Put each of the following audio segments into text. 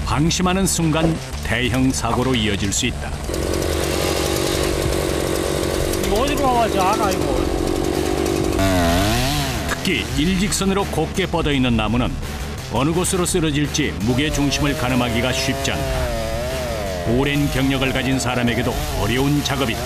방심하는 순간 대형 사고로 이어질 수 있다. 이거 어디로 가야지 않아 이거. 특히 일직선으로 곱게 뻗어 있는 나무는 어느 곳으로 쓰러질지 무게 중심을 가늠하기가 쉽지 않다. 오랜 경력을 가진 사람에게도 어려운 작업이다.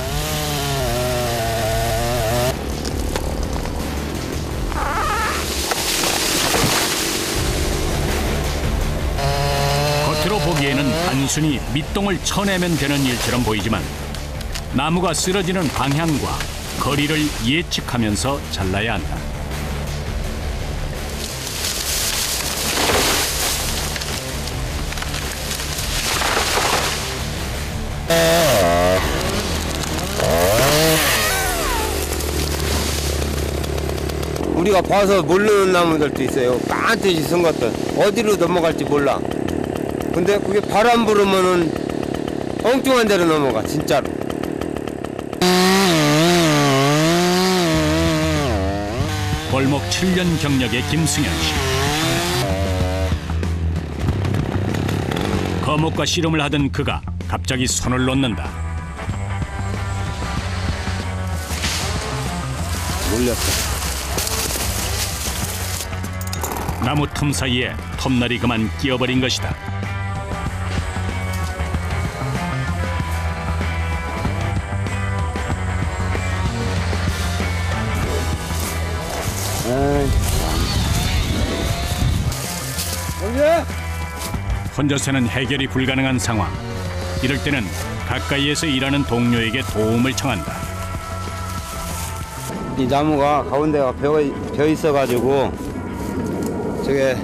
겉으로 보기에는 단순히 밑동을 쳐내면 되는 일처럼 보이지만 나무가 쓰러지는 방향과 거리를 예측하면서 잘라야 한다. 우리가 봐서 모르는 나무들도 있어요. 깐뜻이 쓴 것들 어디로 넘어갈지 몰라. 근데 그게 바람 불으면은 엉뚱한 데로 넘어가 진짜로. 골목 7년 경력의 김승현 씨. 거목과 씨름을 하던 그가 갑자기 손을 놓는다. 몰렸어. 나무 틈 사이에 톱날이 그만 끼어버린 것이다. 혼자서는 해결이 불가능한 상황. 이럴 때는 가까이에서 일하는 동료에게 도움을 청한다. 이 나무가 가운데가 벼 있어가지고 저게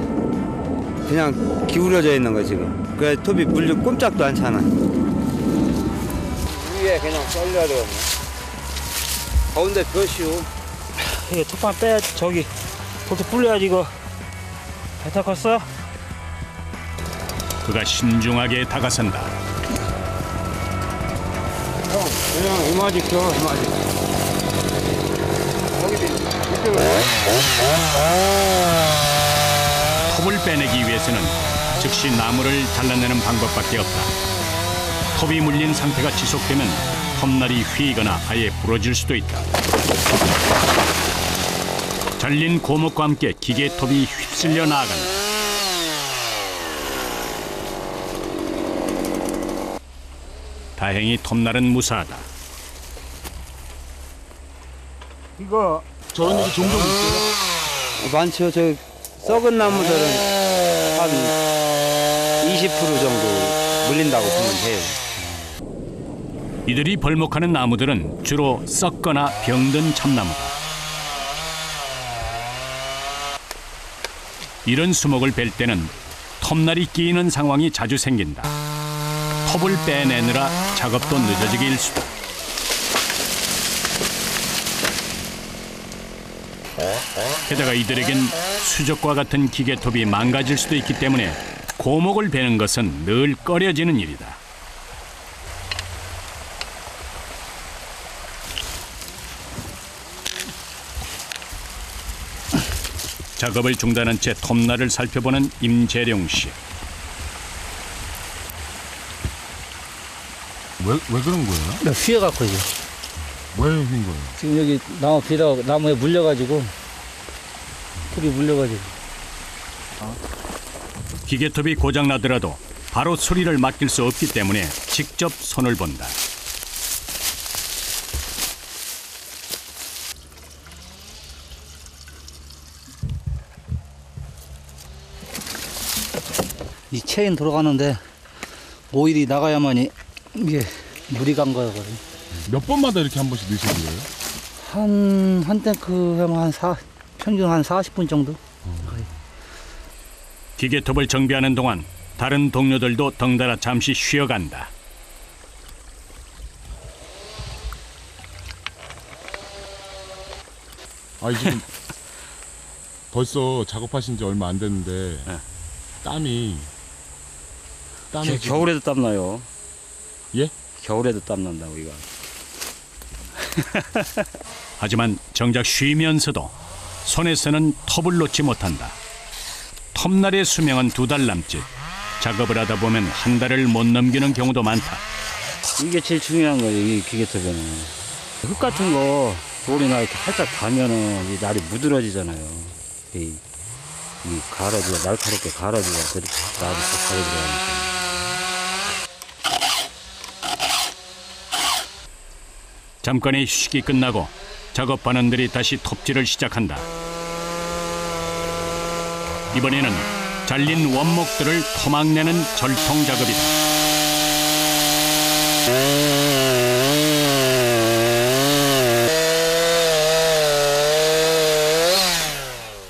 그냥 기울어져 있는 거 지금. 그래 톱이 물리 꼼짝도 않잖아. 위에 그냥 썰려야 되거든요. 가운데 벼시오. 이거 톱만 빼 저기 볼트 불려야지 이거. 배 탔어? 그가 신중하게 다가선다. 형, 그냥 이마지 켜, 이마지. 거기도 이쪽으로. 톱을 빼내기 위해서는 즉시 나무를 잘라내는 방법밖에 없다. 톱이 물린 상태가 지속되면 톱날이 휘거나 아예 부러질 수도 있다. 잘린 고목과 함께 기계톱이 휩쓸려 나아간다. 다행히 톱날은 무사하다. 이거 저런 일이 종종 있어요? 많죠. 저 썩은 나무들은 한 20% 정도 물린다고 보면 돼요. 이들이 벌목하는 나무들은 주로 썩거나 병든 참나무다. 이런 수목을 벨 때는 톱날이 끼이는 상황이 자주 생긴다. 톱을 빼내느라 작업도 늦어지게 일수다. 게다가 이들에겐 수족과 같은 기계톱이 망가질 수도 있기 때문에 고목을 베는 것은 늘 꺼려지는 일이다. 작업을 중단한 채 톱날을 살펴보는 임재룡 씨. 왜 그런 거예요? 나 휘어갖고 이제 왜 휜 거예요? 지금 여기 나무 비다 나무에 물려가지고 톱이 물려가지고. 기계톱이 고장나더라도 바로 수리를 맡길 수 없기 때문에 직접 손을 본다. 이 체인 돌아가는데 오일이 나가야만이 이게 물이 간 거거든. 몇 번마다 이렇게 한 번씩 넣으시는 거예요? 한 탱크 하면 평균 한 40분 정도. 기계톱을 정비하는 동안 다른 동료들도 덩달아 잠시 쉬어간다. 아, 지금 벌써 작업하신 지 얼마 안 됐는데 땀이 지금... 겨울에도 땀 나요. 예? 겨울에도 땀 난다 우리가. 하지만 정작 쉬면서도 손에서는 톱을 놓지 못한다. 톱날의 수명은 2달 남짓. 작업을 하다 보면 한 달을 못 넘기는 경우도 많다. 이게 제일 중요한 거예요, 이 기계톱에는. 흙 같은 거 돌이나 이렇게 살짝 닿으면은 이 날이 무드러지잖아요. 이 가라지가 날카롭게 가라지가 그렇게 날이 딱 가게 들어가니까. 잠깐의 휴식이 끝나고 작업반원들이 다시 톱질을 시작한다. 이번에는 잘린 원목들을 토막내는 절통 작업이다.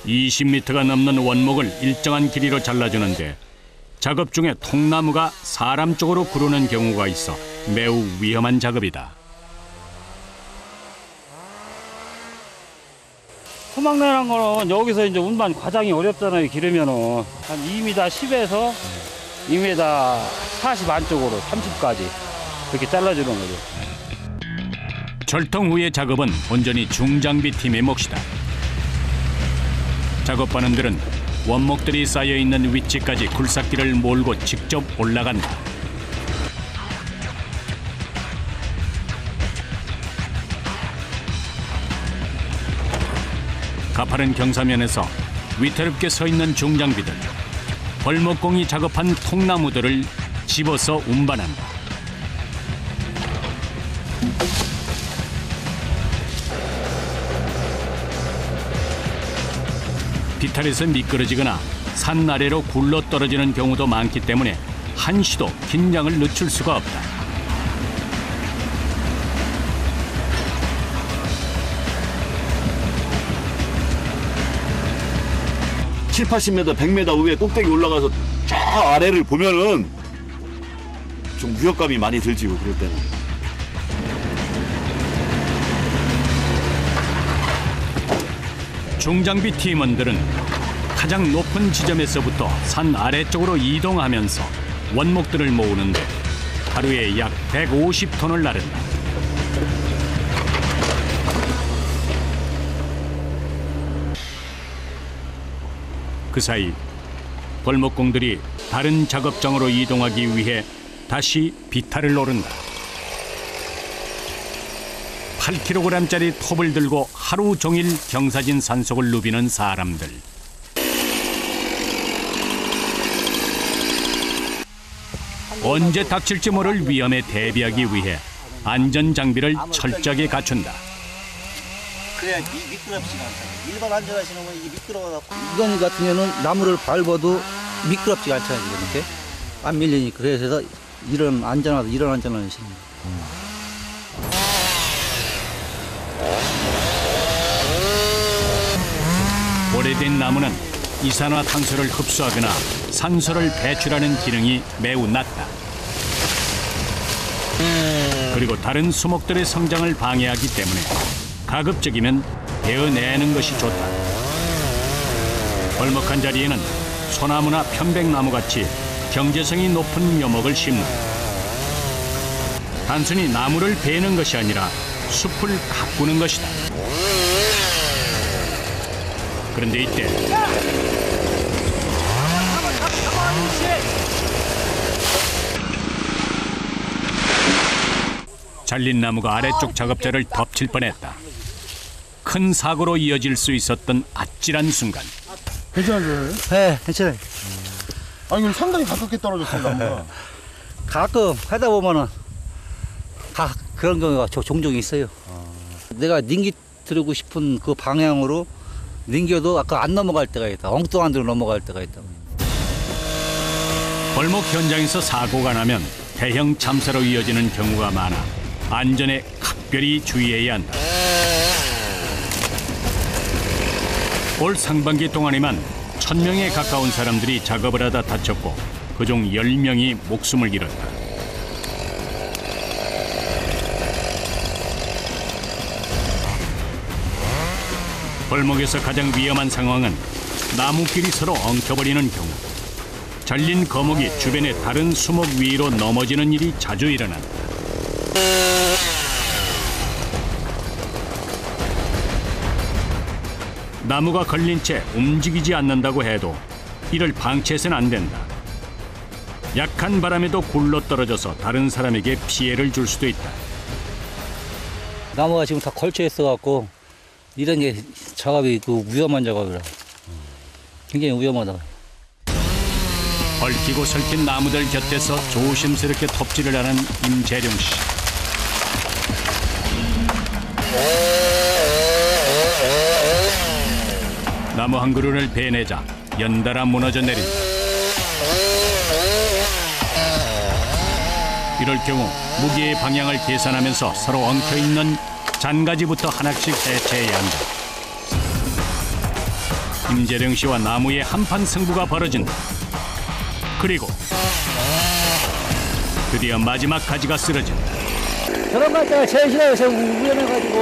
20m가 넘는 원목을 일정한 길이로 잘라주는데 작업 중에 통나무가 사람 쪽으로 구르는 경우가 있어 매우 위험한 작업이다. 토막내는 거는 여기서 이제 운반 과정이 어렵잖아요. 기르면은 한 2m 10에서 2m 40 안쪽으로 30까지 그렇게 잘라주는 거죠. 절통 후의 작업은 온전히 중장비 팀의 몫이다. 작업반원들은 원목들이 쌓여있는 위치까지 굴삭기를 몰고 직접 올라간다. 가파른 경사면에서 위태롭게 서 있는 중장비들, 벌목공이 작업한 통나무들을 집어서 운반한다. 비탈에서 미끄러지거나 산 아래로 굴러 떨어지는 경우도 많기 때문에 한시도 긴장을 늦출 수가 없다. 칠, 80m, 100m 위에 꼭대기 올라가서 저 아래를 보면은 좀 위협감이 많이 들지고 그럴 때는. 중장비 팀원들은 가장 높은 지점에서부터 산 아래쪽으로 이동하면서 원목들을 모으는데 하루에 약 150톤을 나른다. 그 사이 벌목공들이 다른 작업장으로 이동하기 위해 다시 비탈을 오른다. 8kg짜리 톱을 들고 하루 종일 경사진 산속을 누비는 사람들. 언제 닥칠지 모를 위험에 대비하기 위해 안전 장비를 철저하게 갖춘다. 그래야 미끄럽지가 않잖아요. 일반 안전하시는 건 이게 미끄러워갖고. 이건 같은 경우는 나무를 밟아도 미끄럽지가 않잖아요. 이렇게 안 밀리니까. 그래서 이런 안전한 신입니다. 오래된 나무는 이산화탄소를 흡수하거나 산소를 배출하는 기능이 매우 낮다. 그리고 다른 수목들의 성장을 방해하기 때문에 가급적이면 베어내는 것이 좋다. 벌목한 자리에는 소나무나 편백나무 같이 경제성이 높은 묘목을 심는다. 단순히 나무를 베는 것이 아니라 숲을 가꾸는 것이다. 그런데 이때 잘린 나무가 아래쪽 작업자를 덮칠 뻔했다. 큰 사고로 이어질 수 있었던 아찔한 순간. 괜찮아요? 네, 괜찮아요. 아니 이거 상당히 가깝게 떨어졌어요 나무가. 가끔 하다 보면은 그런 경우가 종종 있어요. 내가 닝기뜨리고 싶은 그 방향으로 닝겨도 아까 안 넘어갈 때가 있다. 엉뚱한 데로 넘어갈 때가 있다. 벌목 현장에서 사고가 나면 대형 참사로 이어지는 경우가 많아 안전에 각별히 주의해야 한다. 올 상반기 동안에만 1000명에 가까운 사람들이 작업을 하다 다쳤고 그중 10명이 목숨을 잃었다. 벌목에서 가장 위험한 상황은 나무끼리 서로 엉켜버리는 경우. 잘린 거목이 주변의 다른 수목 위로 넘어지는 일이 자주 일어난다. 나무가 걸린 채 움직이지 않는다고 해도 이를 방치해서는 안 된다. 약한 바람에도 굴러 떨어져서 다른 사람에게 피해를 줄 수도 있다. 나무가 지금 다 걸쳐 있어갖고 이런 게 작업이 그 위험한 작업이라 굉장히 위험하다. 얽히고 설킨 나무들 곁에서 조심스럽게 톱질을 하는 임재룡 씨. 나무 한 그루를 베내자 연달아 무너져 내린다. 이럴 경우 무게의 방향을 계산하면서 서로 엉켜있는 잔가지부터 하나씩 해체해야 한다. 임재룡 씨와 나무의 한판 승부가 벌어진다. 그리고 드디어 마지막 가지가 쓰러진다. 저런 갈 때가 제일 싫어요. 제가 우연해가지고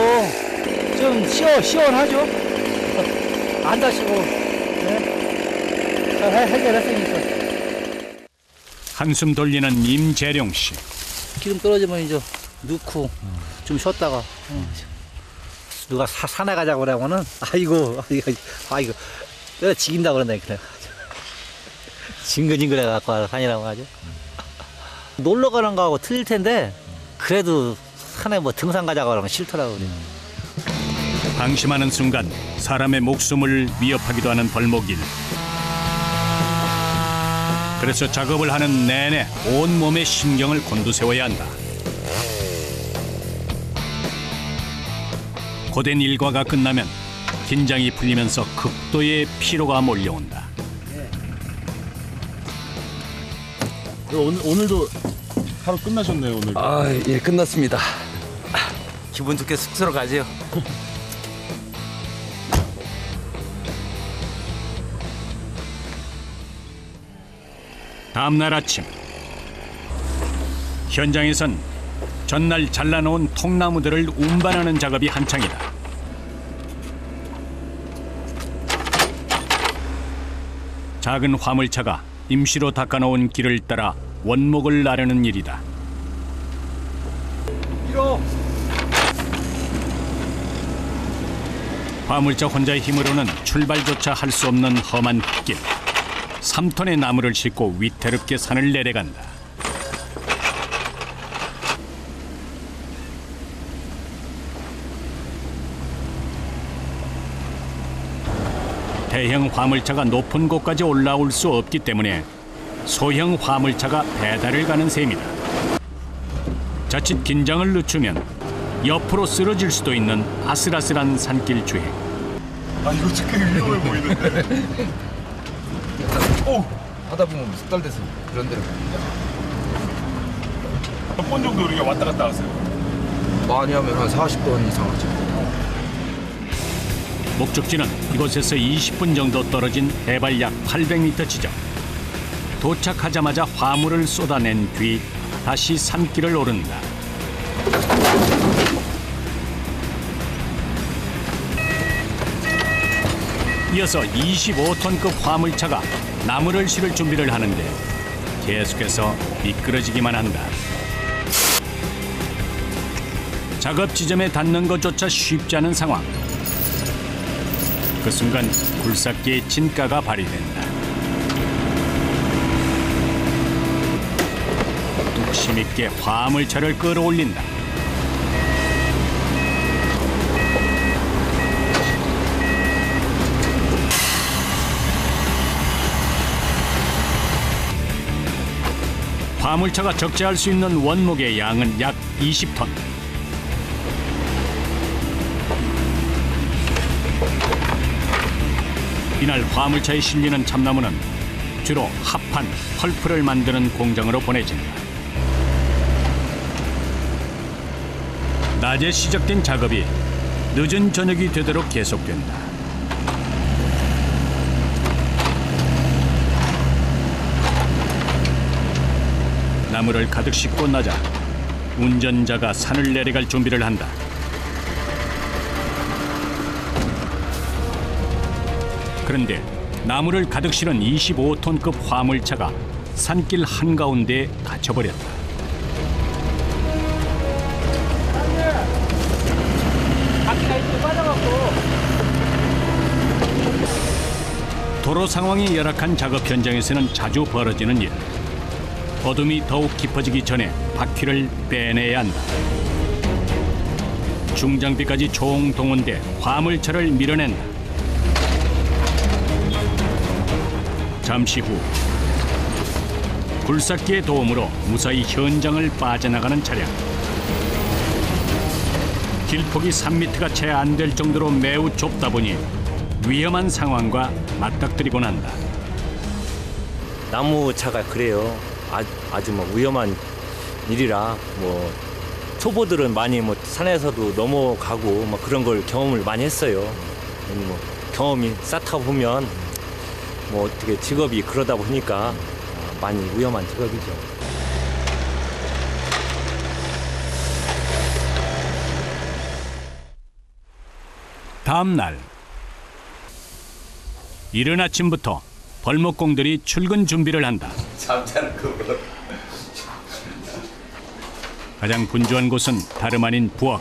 좀 시원하죠. 안 다치고 네? 잘 해결했으니까. 한숨 돌리는 임재룡 씨. 기름 떨어지면 이제 넣고 좀 쉬었다가 누가 산에 가자고 그러면은 아이고 내가 지긴다 그런다니까. 징글징글해 갖고 산이라고 하죠. 놀러 가는 거하고 틀릴 텐데 그래도 산에 뭐 등산 가자고 그러면 싫더라고요. 방심하는 순간 사람의 목숨을 위협하기도 하는 벌목일. 그래서 작업을 하는 내내 온몸에 신경을 곤두세워야 한다. 고된 일과가 끝나면 긴장이 풀리면서 극도의 피로가 몰려온다. 오늘도 하루 끝나셨네요, 오늘. 아, 예, 끝났습니다. 기분 좋게 숙소로 가지요. 다음 날 아침 현장에선 전날 잘라놓은 통나무들을 운반하는 작업이 한창이다. 작은 화물차가 임시로 닦아놓은 길을 따라 원목을 나르는 일이다. 화물차 혼자의 힘으로는 출발조차 할 수 없는 험한 흙길. 3톤의 나무를 싣고 위태롭게 산을 내려간다. 대형 화물차가 높은 곳까지 올라올 수 없기 때문에 소형 화물차가 배달을 가는 셈이다. 자칫 긴장을 늦추면 옆으로 쓰러질 수도 있는 아슬아슬한 산길 주행. 아, 이거 지금 위험해 보이는데. 하다 보면 숙달 돼서 그런 데로 몇 번 정도 우리가 왔다 갔다 하세요? 많이 하면 한 40번 이상 하죠. 목적지는 이곳에서 20분 정도 떨어진 해발 약 800m 지점. 도착하자마자 화물을 쏟아낸 뒤 다시 산길을 오른다. 이어서 25톤급 화물차가 나무를 실을 준비를 하는데 계속해서 미끄러지기만 한다. 작업 지점에 닿는 것조차 쉽지 않은 상황. 그 순간 굴삭기의 진가가 발휘된다. 뚝심 있게 화물차를 끌어올린다. 화물차가 적재할 수 있는 원목의 양은 약 20톤. 이날 화물차에 실리는 참나무는 주로 합판, 펄프를 만드는 공장으로 보내진다. 낮에 시작된 작업이 늦은 저녁이 되도록 계속된다. 나무를 가득 싣고 나자 운전자가 산을 내려갈 준비를 한다. 그런데 나무를 가득 실은 25톤급 화물차가 산길 한가운데 갇혀버렸다. 도로 상황이 열악한 작업 현장에서는 자주 벌어지는 일. 어둠이 더욱 깊어지기 전에 바퀴를 빼내야 한다. 중장비까지 총동원돼 화물차를 밀어낸다. 잠시 후 굴삭기의 도움으로 무사히 현장을 빠져나가는 차량. 길폭이 3m가 채 안 될 정도로 매우 좁다 보니 위험한 상황과 맞닥뜨리고 난다. 나무차가 그래요. 아주 뭐 위험한 일이라 뭐 초보들은 많이 뭐 산에서도 넘어가고 뭐 그런 걸 경험을 많이 했어요. 뭐 경험이 쌓다 보면 뭐 어떻게 직업이 그러다 보니까 많이 위험한 직업이죠. 다음 날 이른 아침부터 벌목공들이 출근 준비를 한다. 가장 분주한 곳은 다름 아닌 부엌.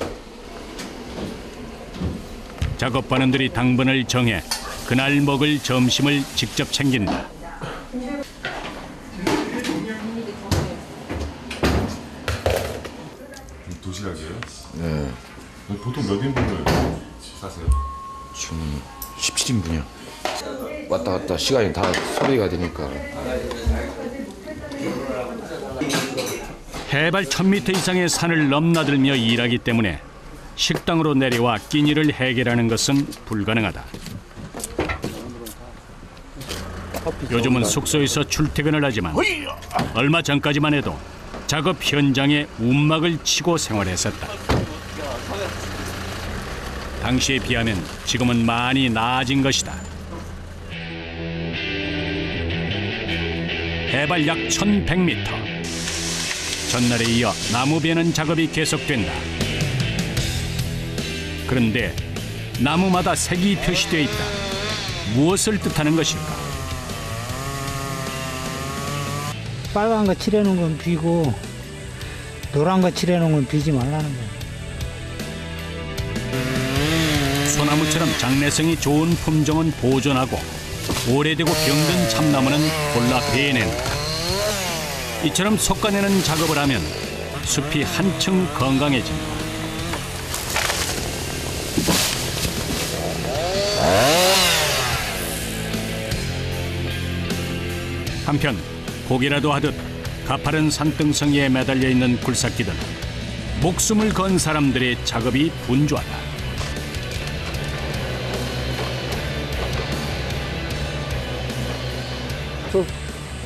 작업반원들이 당번을 정해 그날 먹을 점심을 직접 챙긴다. 도시락이에요? 네. 보통 몇 인분을 사세요? 지금 17인분이요. 왔다 갔다 시간이 다 소비가 되니까. 해발 1000m 이상의 산을 넘나들며 일하기 때문에 식당으로 내려와 끼니를 해결하는 것은 불가능하다. 요즘은 숙소에서 출퇴근을 하지만 얼마 전까지만 해도 작업 현장에 움막을 치고 생활했었다. 당시에 비하면 지금은 많이 나아진 것이다. 해발 약 1100m. 전날에 이어 나무 베는 작업이 계속된다. 그런데 나무마다 색이 표시되어 있다. 무엇을 뜻하는 것일까? 빨간 거 칠해놓은 건 비고 노란 거 칠해놓은 건 비지 말라는 거야. 소나무처럼 장래성이 좋은 품종은 보존하고 오래되고 병든 참나무는 골라 베어낸다. 이처럼 솎아내는 작업을 하면 숲이 한층 건강해진다. 한편 고기라도 하듯 가파른 산등성이에 매달려 있는 굴삭기들. 목숨을 건 사람들의 작업이 분주하다.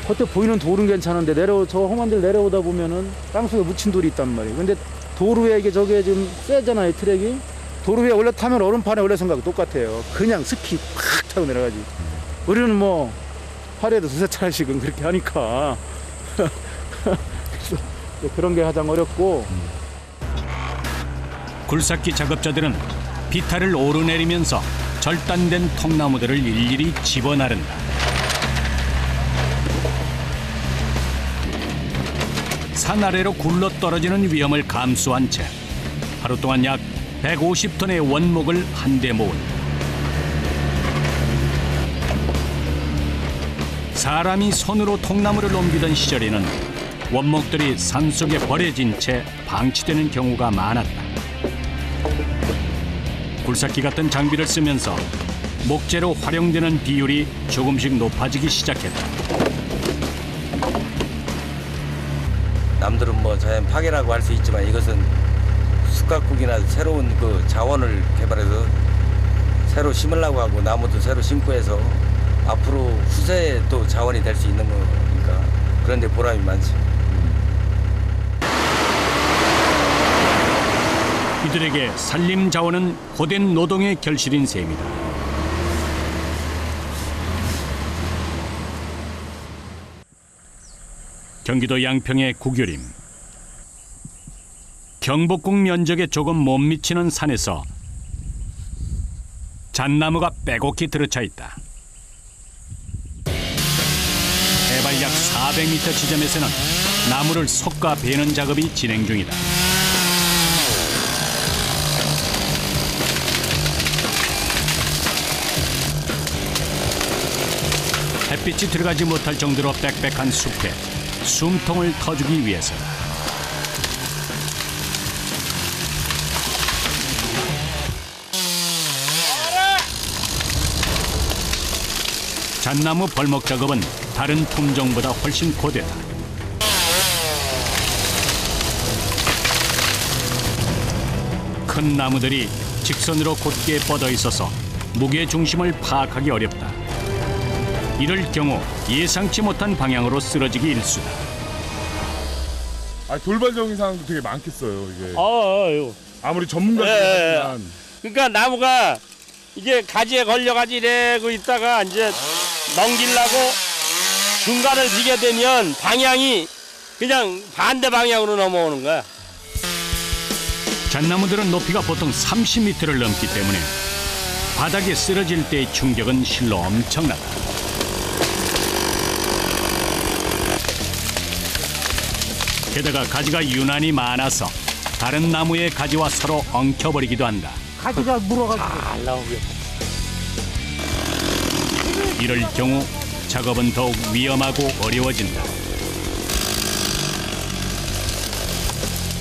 겉에 보이는 돌은 괜찮은데 저 험한 데를 내려오다 보면은 땅속에 묻힌 돌이 있단 말이에요. 근데 도로 위에 저게 좀 세잖아요, 트랙이. 도로 위에 원래 타면 얼음판에 원래 생각하고 똑같아요. 그냥 스키 팍 타고 내려가지. 우리는 뭐 하루에도 두세 차례씩은 그렇게 하니까 그래서 그런 게 가장 어렵고. 굴삭기 작업자들은 비탈을 오르내리면서 절단된 통나무들을 일일이 집어나른다. 산 아래로 굴러 떨어지는 위험을 감수한 채 하루 동안 약 150톤의 원목을 한데 모은다. 사람이 손으로 통나무를 옮기던 시절에는 원목들이 산속에 버려진 채 방치되는 경우가 많았다. 굴삭기 같은 장비를 쓰면서 목재로 활용되는 비율이 조금씩 높아지기 시작했다. 남들은 뭐 자연 파괴라고 할 수 있지만 이것은 숲가꾸기나 새로운 그 자원을 개발해서 새로 심으려고 하고 나무도 새로 심고 해서 앞으로 후세에 또 자원이 될 수 있는 거니까 그런 데 보람이 많지. 이들에게 산림 자원은 고된 노동의 결실인 셈이다. 경기도 양평의 구교림. 경복궁 면적에 조금 못 미치는 산에서 잣나무가 빼곡히 들어차 있다. 해발 약 400m 지점에서는 나무를 솎아 베는 작업이 진행 중이다. 햇빛이 들어가지 못할 정도로 빽빽한 숲에 숨통을 터주기 위해서다. 잣나무 벌목 작업은 다른 품종보다 훨씬 고되다. 큰 나무들이 직선으로 곧게 뻗어 있어서 무게 중심을 파악하기 어렵다. 이럴 경우 예상치 못한 방향으로 쓰러지기 일쑤다. 돌발적인 상황도 되게 많겠어요, 이게. 아무리 예. 전문가지만. 그러니까 나무가 이게 가지에 걸려가지고 이러고 있다가 이제 넘기려고 중간을 비게 되면 방향이 그냥 반대 방향으로 넘어오는 거야. 잣나무들은 높이가 보통 30m를 넘기 때문에 바닥에 쓰러질 때의 충격은 실로 엄청나다. 게다가 가지가 유난히 많아서 다른 나무의 가지와 서로 엉켜버리기도 한다. 가지가 물어가지고 잘 나오게. 이럴 경우 작업은 더욱 위험하고 어려워진다.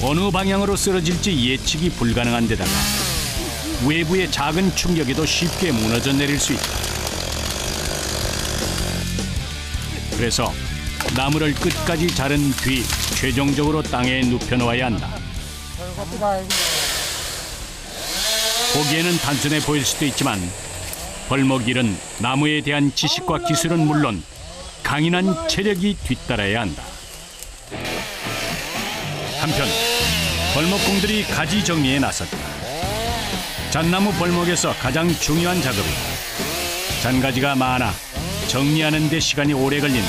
어느 방향으로 쓰러질지 예측이 불가능한 데다가 외부의 작은 충격에도 쉽게 무너져 내릴 수 있다. 그래서 나무를 끝까지 자른 뒤 최종적으로 땅에 눕혀놓아야 한다. 보기에는 단순해 보일 수도 있지만 벌목일은 나무에 대한 지식과 기술은 물론 강인한 체력이 뒤따라야 한다. 한편 벌목공들이 가지 정리에 나섰다. 잣나무 벌목에서 가장 중요한 작업이다. 잔가지가 많아 정리하는 데 시간이 오래 걸린다.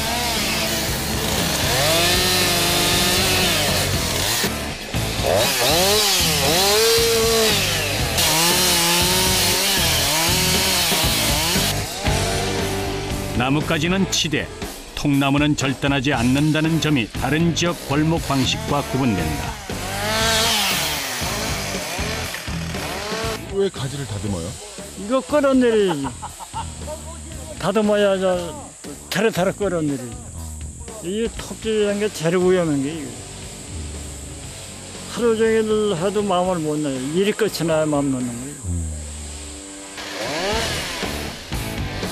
나뭇가지는 치대, 통나무는 절단하지 않는다는 점이 다른 지역 벌목 방식과 구분된다. 왜 가지를 다듬어요? 이거 끌어내리지. 다듬어야 타르타르 끌어내리지. 이 톱질이라는 게 제일 위험한 게 이거. 하루 종일 해도 마음을 못 놔요. 일이 끝이 나야 마음 놓는 거예요.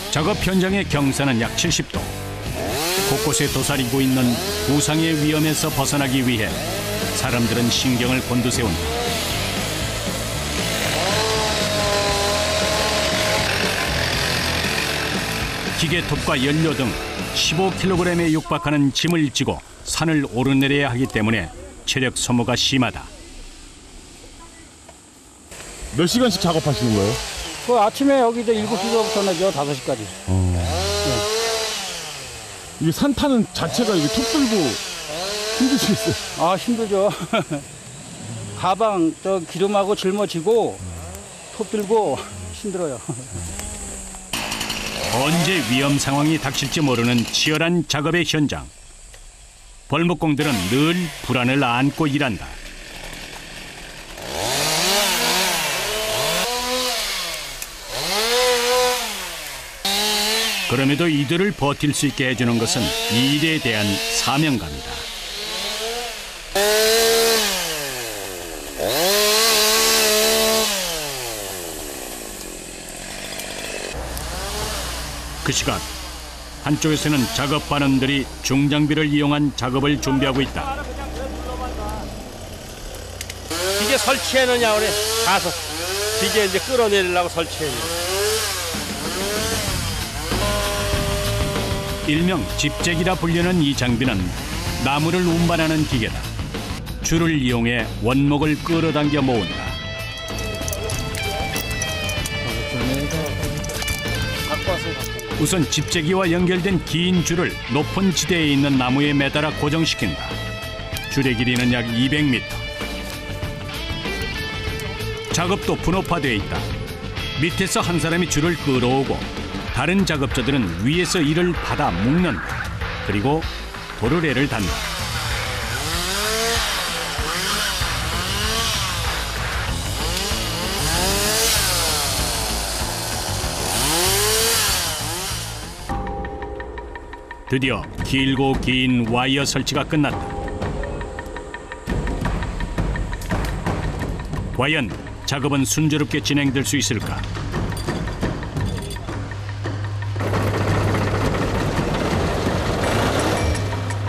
작업 현장의 경사는 약 70도. 곳곳에 도사리고 있는 부상의 위험에서 벗어나기 위해 사람들은 신경을 곤두세운다. 기계톱과 연료 등 15kg에 육박하는 짐을 지고 산을 오르내려야 하기 때문에 체력 소모가 심하다. 몇 시간씩 작업하시는 거예요? 그 아침에 여기서 7시부터 나죠, 5시까지. 이게 산 타는 자체가 이게 톱 들고 힘드시겠어요? 아, 힘들죠. 가방, 기름하고 짊어지고, 톱 들고 힘들어요. 언제 위험 상황이 닥칠지 모르는 치열한 작업의 현장. 벌목공들은 늘 불안을 안고 일한다. 그럼에도 이들을 버틸 수 있게 해주는 것은 이 일에 대한 사명감이다. 그 시각 한쪽에서는 작업 반원들이 중장비를 이용한 작업을 준비하고 있다. 기계 설치해놓냐 그래. 가서 기계 이제 끌어내리려고 설치해놓냐. 일명 집재기라 불리는 이 장비는 나무를 운반하는 기계다. 줄을 이용해 원목을 끌어당겨 모은다. 우선 집재기와 연결된 긴 줄을 높은 지대에 있는 나무에 매달아 고정시킨다. 줄의 길이는 약 200m. 작업도 분업화되어 있다. 밑에서 한 사람이 줄을 끌어오고 다른 작업자들은 위에서 이를 받아 묶는다. 그리고 도르래를 단다. 드디어 길고 긴 와이어 설치가 끝났다. 과연 작업은 순조롭게 진행될 수 있을까?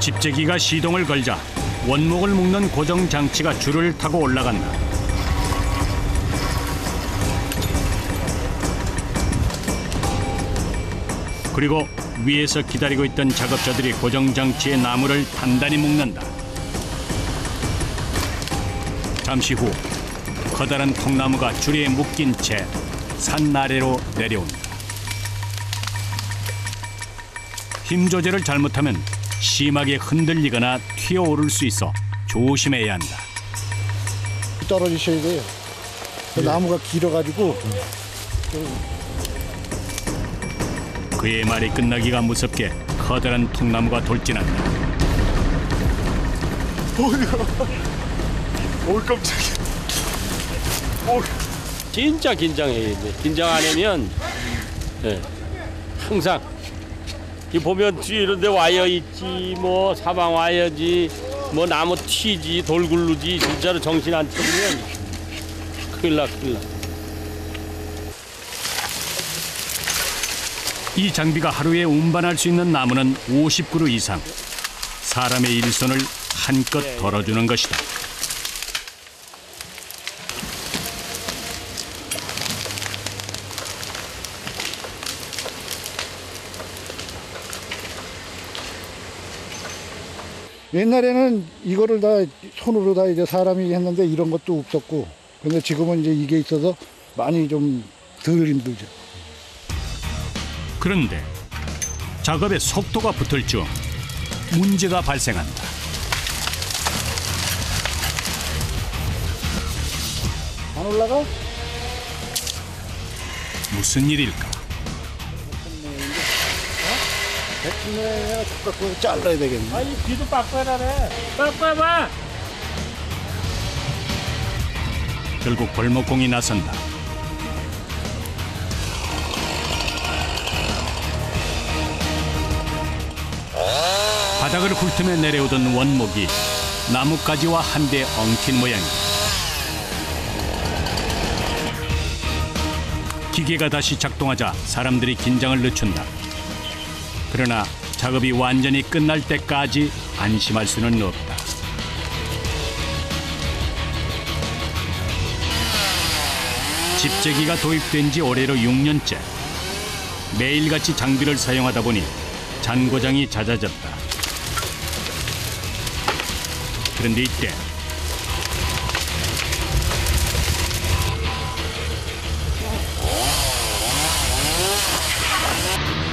집재기가 시동을 걸자 원목을 묶는 고정 장치가 줄을 타고 올라간다. 그리고 위에서 기다리고 있던 작업자들이 고정 장치의 나무를 단단히 묶는다. 잠시 후 커다란 통나무가 줄에 묶인 채 산 아래로 내려온다. 힘 조절을 잘못하면 심하게 흔들리거나 튀어오를 수 있어 조심해야 한다. 떨어지셔야 돼요. 그 나무가 길어가지고. 그의 말이 끝나기가 무섭게 커다란 통나무가 돌진한다. 오 깜짝이야. 진짜 긴장해야 돼. 긴장 안 하면 항상 이 보면 뒤에 이런 데 와이어 있지, 뭐 사방 와이어지, 뭐 나무 튀지, 돌 굴르지, 진짜로 정신 안 차리면 큰일 나. 이 장비가 하루에 운반할 수 있는 나무는 50그루 이상. 사람의 일손을 한껏 덜어주는 것이다. 옛날에는 이거를 다 손으로 다 이제 사람이 했는데 이런 것도 없었고, 근데 지금은 이제 이게 있어서 많이 좀 덜 힘들죠. 그런데 작업에 속도가 붙을 중 문제가 발생한다. 안 올라가? 무슨 일일까? 대충 그거 잘라야 되겠네. 아니 뒤도 빡빡하네. 빡빡봐. 결국 벌목공이 나선다. 바닥을 훑으며 내려오던 원목이 나뭇가지와 한데 엉킨 모양이다. 기계가 다시 작동하자 사람들이 긴장을 늦춘다. 그러나 작업이 완전히 끝날 때까지 안심할 수는 없다. 집재기가 도입된 지 올해로 6년째. 매일같이 장비를 사용하다 보니 잔고장이 잦아졌다. 그런데 이때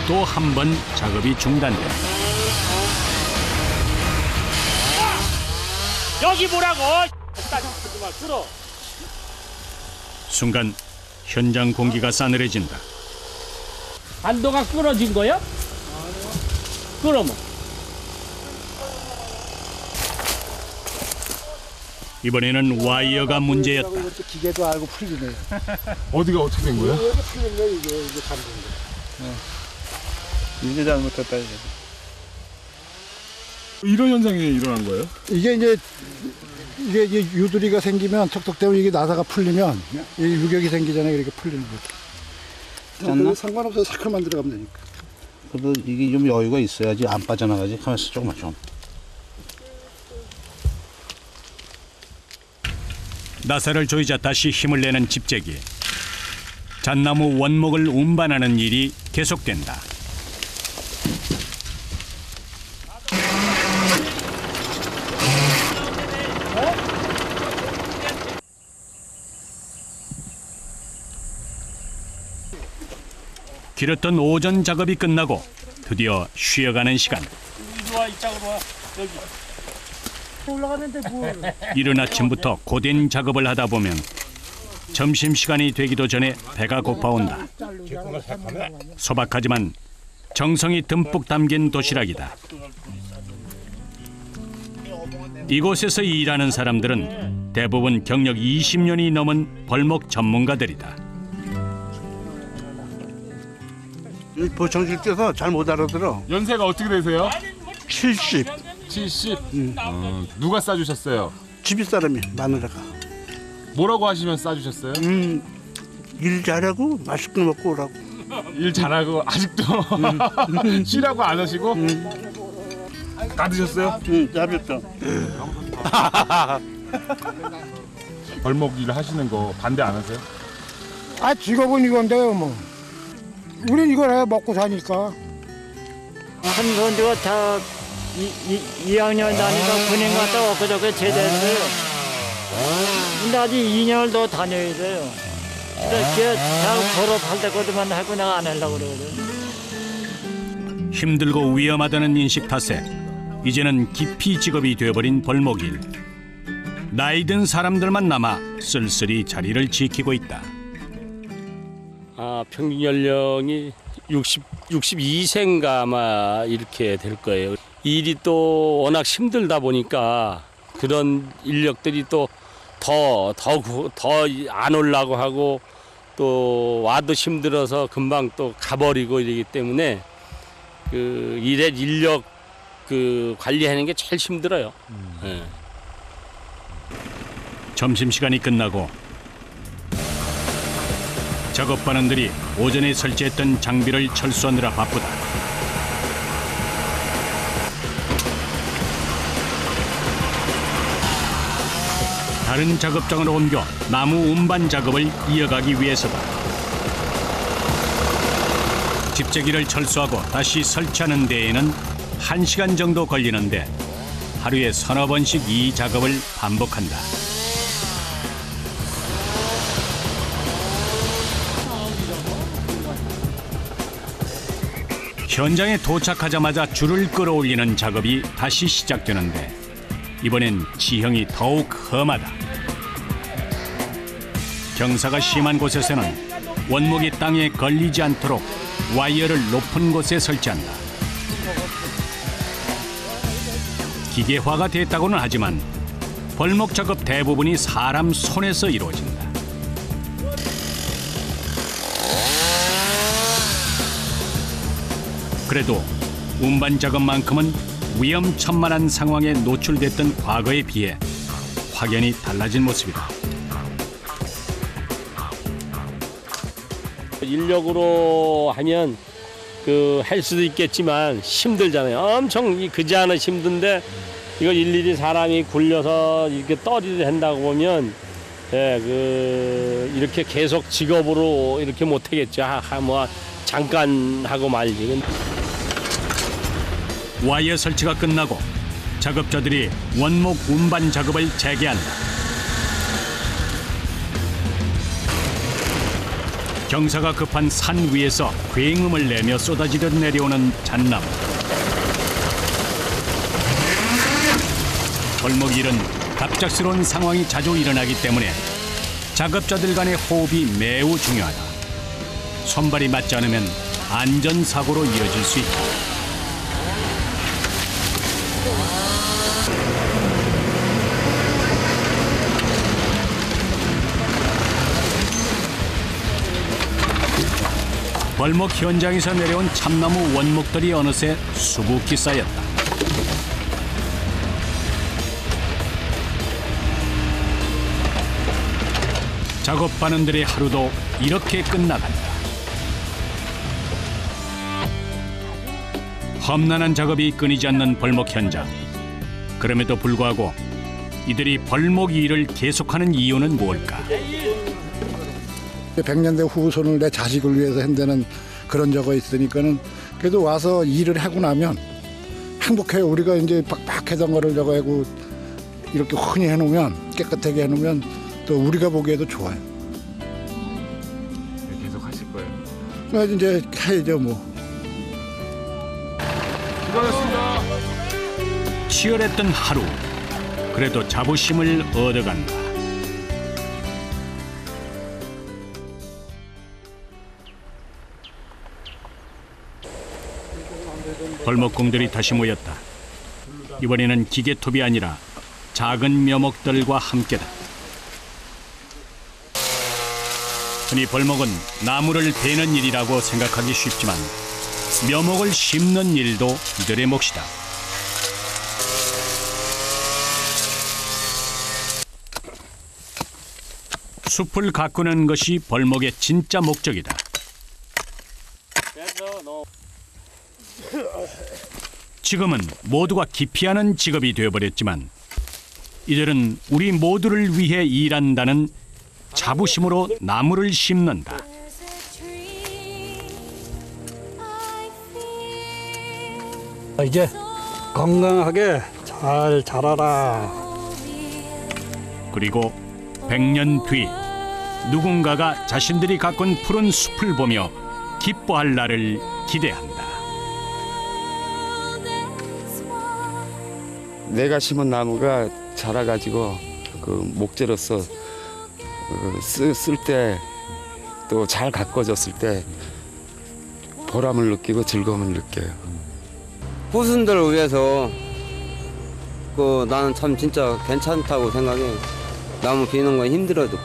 또 한 번 작업이 중단된다. 여기 보라고. 들어. 순간 현장 공기가 싸늘해진다. 한도가 끊어진 거야? 그러면 이번에는 와이어가 문제였다. 이것도 기계도 알고 풀리네요. 어디가 어떻게 된 거야? 여기 풀린 거 이게 잠든 거. 이게 잘못했다 이게. 이런 현상이 일어난 거예요? 이게 유두리가 생기면 척척대면 이게 나사가 풀리면 이 유격이 생기잖아요. 이렇게 풀리는 거죠. 짰나? 상관없어요. 사클만 들어가면 되니까. 그래도 이게 좀 여유가 있어야지 안 빠져나가지. 가만있어 조금만 좀. 나사를 조이자 다시 힘을 내는 집재기. 잣나무 원목을 운반하는 일이 계속된다. 길었던 오전 작업이 끝나고 드디어 쉬어가는 시간. 이리와 이쪽으로 와. 여기. 올라가는데 뭘? 이른 아침부터 고된 작업을 하다 보면 점심시간이 되기도 전에 배가 고파온다. 소박하지만 정성이 듬뿍 담긴 도시락이다. 이곳에서 일하는 사람들은 대부분 경력 20년이 넘은 벌목 전문가들이다. 보청질 떼서 잘 못 알아들어. 연세가 어떻게 되세요? 70. 70. 누가 싸주셨어요? 집집사람이 마누라가. 뭐라고 하시면 싸주셨어요? 일 잘하고 맛있게 먹고 오라고. 일 잘하고 아직도 쉬라고 안 하시고? 다 드셨어요? 응, 다 드셨어. 벌목 일 하시는 거 반대 안 하세요? 아, 직업은 이건데요, 뭐. 우린 이걸 해 먹고 사니까. 한 손주가 다 2학년 다니까 군인 갔다 엊그저께 제대했어요. 근데 아직 2년을 더 다녀야 돼요. 근데 걔 다 졸업할 때까지만 하고 내가 안 하려고 그러거든. 힘들고 위험하다는 인식 탓에 이제는 기피 직업이 되어버린 벌목일. 나이 든 사람들만 남아 쓸쓸히 자리를 지키고 있다. 평균 연령이 62세인가 아마 이렇게 될 거예요. 일이 또 워낙 힘들다 보니까 그런 인력들이 또 더 안 오려고 하고 또 와도 힘들어서 금방 또 가버리고 이러기 때문에 그 일의 인력 그 관리하는 게 제일 힘들어요. 네. 점심시간이 끝나고 작업반원들이 오전에 설치했던 장비를 철수하느라 바쁘다. 다른 작업장으로 옮겨 나무 운반 작업을 이어가기 위해서다. 집재기를 철수하고 다시 설치하는 데에는 1시간 정도 걸리는데 하루에 서너 번씩 이 작업을 반복한다. 현장에 도착하자마자 줄을 끌어올리는 작업이 다시 시작되는데 이번엔 지형이 더욱 험하다. 경사가 심한 곳에서는 원목이 땅에 걸리지 않도록 와이어를 높은 곳에 설치한다. 기계화가 됐다고는 하지만 벌목 작업 대부분이 사람 손에서 이루어진다. 그래도 운반 작업만큼은 위험천만한 상황에 노출됐던 과거에 비해 확연히 달라진 모습이다. 인력으로 하면 그 할 수도 있겠지만 힘들잖아요. 엄청 그지 않아 힘든데 이거 일일이 사람이 굴려서 이렇게 떨이를 한다고 보면 이렇게 계속 직업으로 이렇게 못 하겠죠. 뭐 잠깐 하고 말지. 와이어 설치가 끝나고 작업자들이 원목 운반 작업을 재개한다. 경사가 급한 산 위에서 굉음을 내며 쏟아지듯 내려오는 잣나무. 벌목일은 갑작스러운 상황이 자주 일어나기 때문에 작업자들 간의 호흡이 매우 중요하다. 손발이 맞지 않으면 안전사고로 이어질 수 있다. 벌목 현장에서 내려온 참나무 원목들이 어느새 수북히 쌓였다. 작업반원들의 하루도 이렇게 끝나간다. 험난한 작업이 끊이지 않는 벌목 현장. 그럼에도 불구하고 이들이 벌목 일을 계속하는 이유는 뭘까? 100년대 후손을 내 자식을 위해서 한다는 그런 저거 있으니까는 그래도 와서 일을 하고 나면 행복해요. 우리가 이제 빡빡하던 거를 저거 하고 이렇게 흔히 해놓으면 깨끗하게 해놓으면 또 우리가 보기에도 좋아요. 계속 하실 거예요? 그래서 이제 해야죠 뭐. 수고하셨습니다. 치열했던 하루. 그래도 자부심을 얻어간다. 벌목공들이 다시 모였다. 이번에는 기계톱이 아니라 작은 묘목들과 함께다. 흔히 벌목은 나무를 베는 일이라고 생각하기 쉽지만 묘목을 심는 일도 이들의 몫이다. 숲을 가꾸는 것이 벌목의 진짜 목적이다. 지금은 모두가 기피하는 직업이 되어버렸지만 이들은 우리 모두를 위해 일한다는 자부심으로 나무를 심는다. 이제 건강하게 잘 자라라. 그리고 100년 뒤 누군가가 자신들이 가꾼 푸른 숲을 보며 기뻐할 날을 기대한다. 내가 심은 나무가 자라가지고 그 목재로서 쓸 때 또 잘 가꿔졌을 때 보람을 느끼고 즐거움을 느껴요. 후손들을 위해서 나는 참 진짜 괜찮다고 생각해. 나무 비는 건 힘들어도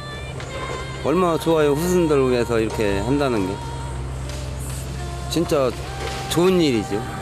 얼마나 좋아요. 후손들을 위해서 이렇게 한다는 게 진짜 좋은 일이죠.